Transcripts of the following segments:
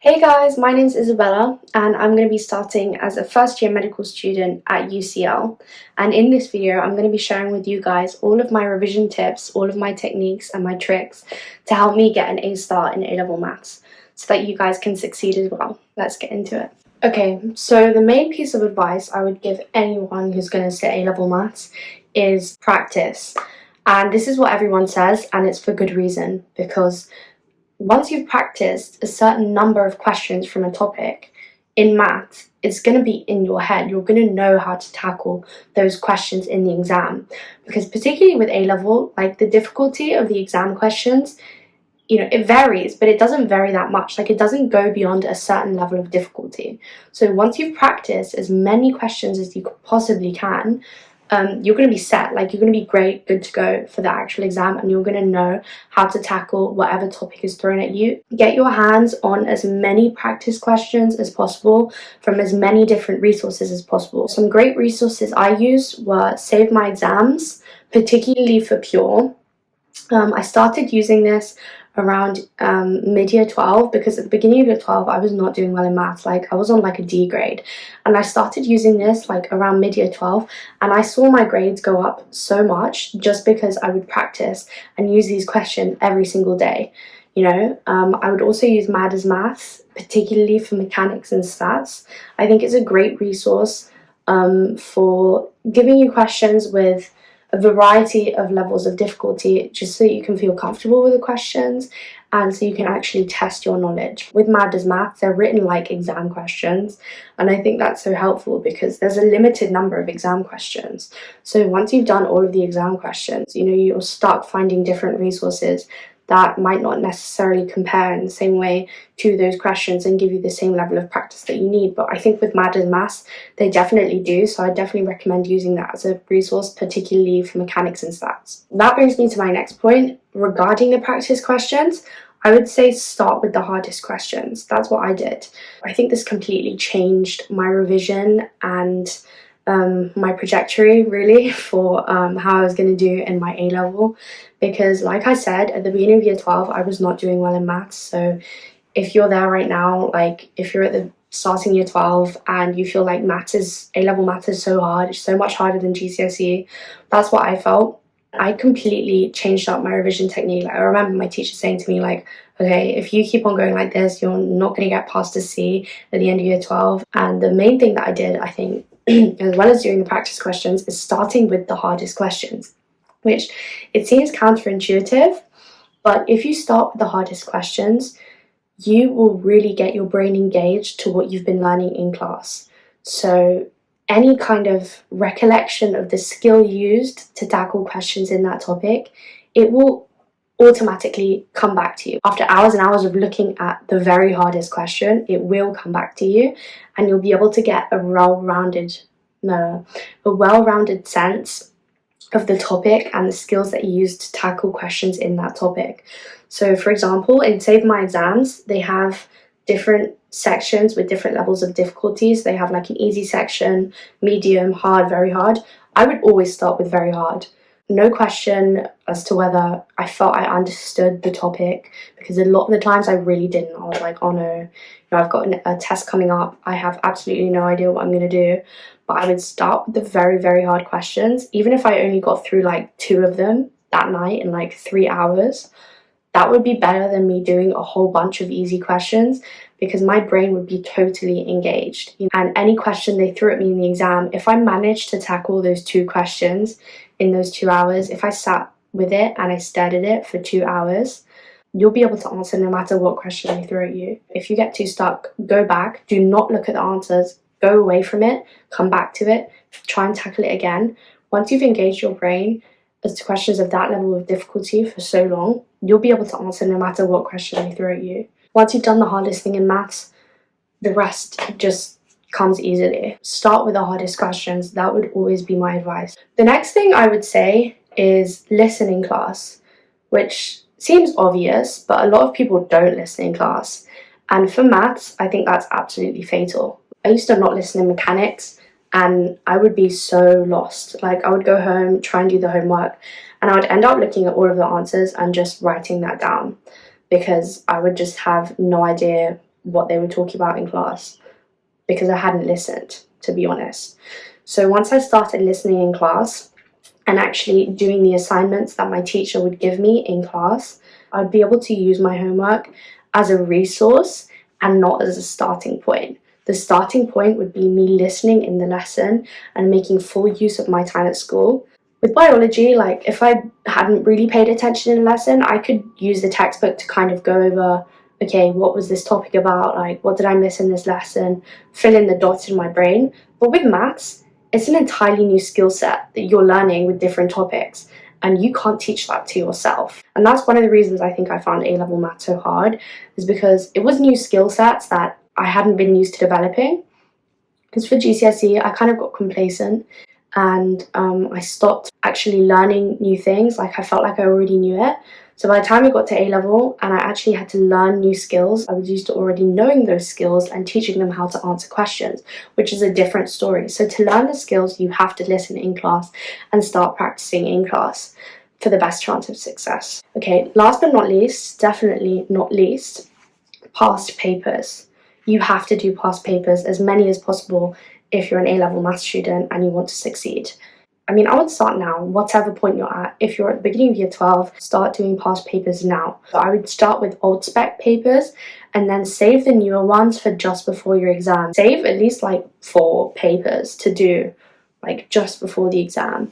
Hey guys, my name is Isabella and I'm going to be starting as a first year medical student at UCL. And in this video, I'm going to be sharing with you guys all of my revision tips, all of my techniques and my tricks to help me get an A star in A-level maths so that you guys can succeed as well. Let's get into it. Okay, so the main piece of advice I would give anyone who's going to sit A-level maths is practice. And this is what everyone says, and it's for good reason, because once you've practiced a certain number of questions from a topic in maths, it's going to be in your head. You're going to know how to tackle those questions in the exam. Because particularly with A-level, like the difficulty of the exam questions, it varies, but it doesn't vary that much. Like it doesn't go beyond a certain level of difficulty. So once you've practiced as many questions as you possibly can, you're going to be set. Like you're going to be great, good to go for the actual exam, and you're going to know how to tackle whatever topic is thrown at you. Get your hands on as many practice questions as possible from as many different resources as possible. Some great resources I used were Save My Exams, particularly for Pure. I started using this around mid-year 12 because at the beginning of year 12 I was not doing well in maths. Like I was on like a D grade, and I started using this like around mid-year 12, and I saw my grades go up so much just because I would practice and use these questions every single day. I would also use Mad as Maths, particularly for mechanics and stats. I think it's a great resource for giving you questions with a variety of levels of difficulty, just so you can feel comfortable with the questions and so you can actually test your knowledge. With Mad as Maths, they're written like exam questions, and I think that's so helpful because there's a limited number of exam questions. So once you've done all of the exam questions, you'll start finding different resources that might not necessarily compare in the same way to those questions and give you the same level of practice that you need. But I think with Mad as Maths, they definitely do. So I definitely recommend using that as a resource, particularly for mechanics and stats. That brings me to my next point. Regarding the practice questions, I would say start with the hardest questions. That's what I did. I think this completely changed my revision and my trajectory really for how I was going to do in my A-level, because like I said at the beginning of year 12 I was not doing well in maths. So if you're there right now, like if you're at the starting year 12 and you feel like A-level maths is so hard, it's so much harder than GCSE, that's what I felt. I completely changed up my revision technique. Like I remember my teacher saying to me like, okay, if you keep on going like this, you're not going to get past a C at the end of year 12. And the main thing that I did, I think, as well as doing the practice questions, is starting with the hardest questions, which it seems counterintuitive, but if you start with the hardest questions, you will really get your brain engaged to what you've been learning in class. So any kind of recollection of the skill used to tackle questions in that topic, it will automatically come back to you. After hours and hours of looking at the very hardest question, it will come back to you, and you'll be able to get a well-rounded sense of the topic and the skills that you use to tackle questions in that topic. So for example, in Save My Exams, they have different sections with different levels of difficulties. They have like an easy section, medium, hard, very hard. I would always start with very hard. No question as to whether I felt I understood the topic, because a lot of the times I really didn't. I was like, oh no, I've got a test coming up. I have absolutely no idea what I'm going to do. But I would start with the very, very hard questions. Even if I only got through like 2 of them that night in like 3 hours, that would be better than me doing a whole bunch of easy questions, because my brain would be totally engaged. And any question they threw at me in the exam, if I managed to tackle those 2 questions in those 2 hours, if I sat with it and I stared at it for 2 hours, you'll be able to answer no matter what question they throw at you. If you get too stuck, go back, do not look at the answers, go away from it, come back to it, try and tackle it again. Once you've engaged your brain as to questions of that level of difficulty for so long, you'll be able to answer no matter what question they throw at you. Once you've done the hardest thing in maths, the rest just comes easily. Start with the hardest questions. That would always be my advice. The next thing I would say is listen in class, which seems obvious, but a lot of people don't listen in class. And for maths, I think that's absolutely fatal. I used to not listen in mechanics, and I would be so lost. Like I would go home, try and do the homework, and I would end up looking at all of the answers and just writing that down, because I would just have no idea what they were talking about in class because I hadn't listened, to be honest. So once I started listening in class and actually doing the assignments that my teacher would give me in class, I'd be able to use my homework as a resource and not as a starting point. The starting point would be me listening in the lesson and making full use of my time at school. With biology, like if I hadn't really paid attention in a lesson, I could use the textbook to kind of go over, okay, what was this topic about? Like, what did I miss in this lesson? Fill in the dots in my brain. But with maths, it's an entirely new skill set that you're learning with different topics, and you can't teach that to yourself. And that's one of the reasons I think I found A-level maths so hard, is because it was new skill sets that I hadn't been used to developing. Because for GCSE, I kind of got complacent and I stopped actually learning new things. Like I felt like I already knew it. So by the time I got to A-level and I actually had to learn new skills, I was used to already knowing those skills and teaching them how to answer questions, which is a different story. So to learn the skills, you have to listen in class and start practicing in class for the best chance of success. Okay, last but not least, definitely not least, past papers. You have to do past papers, as many as possible, if you're an A-level maths student and you want to succeed. I mean, I would start now, whatever point you're at. If you're at the beginning of year 12, start doing past papers now. So I would start with old spec papers and then save the newer ones for just before your exam. Save at least like 4 papers to do like just before the exam.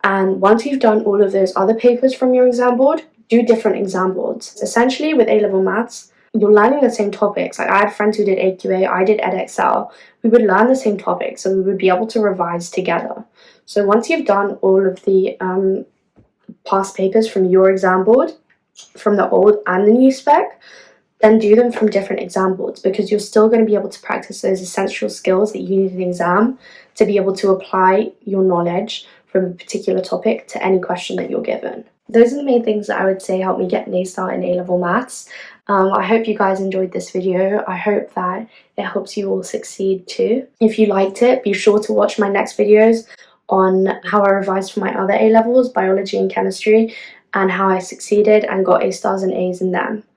And once you've done all of those other papers from your exam board, do different exam boards. Essentially with A-level maths, you're learning the same topics. Like I had friends who did AQA, I did Edexcel. We would learn the same topics, so we would be able to revise together. So once you've done all of the past papers from your exam board, from the old and the new spec, then do them from different exam boards, because you're still going to be able to practice those essential skills that you need in an exam to be able to apply your knowledge from a particular topic to any question that you're given. Those are the main things that I would say helped me get an A star in A-level maths. I hope you guys enjoyed this video. I hope that it helps you all succeed too. If you liked it, be sure to watch my next videos on how I revised for my other A-levels, biology and chemistry, and how I succeeded and got A stars and A's in them.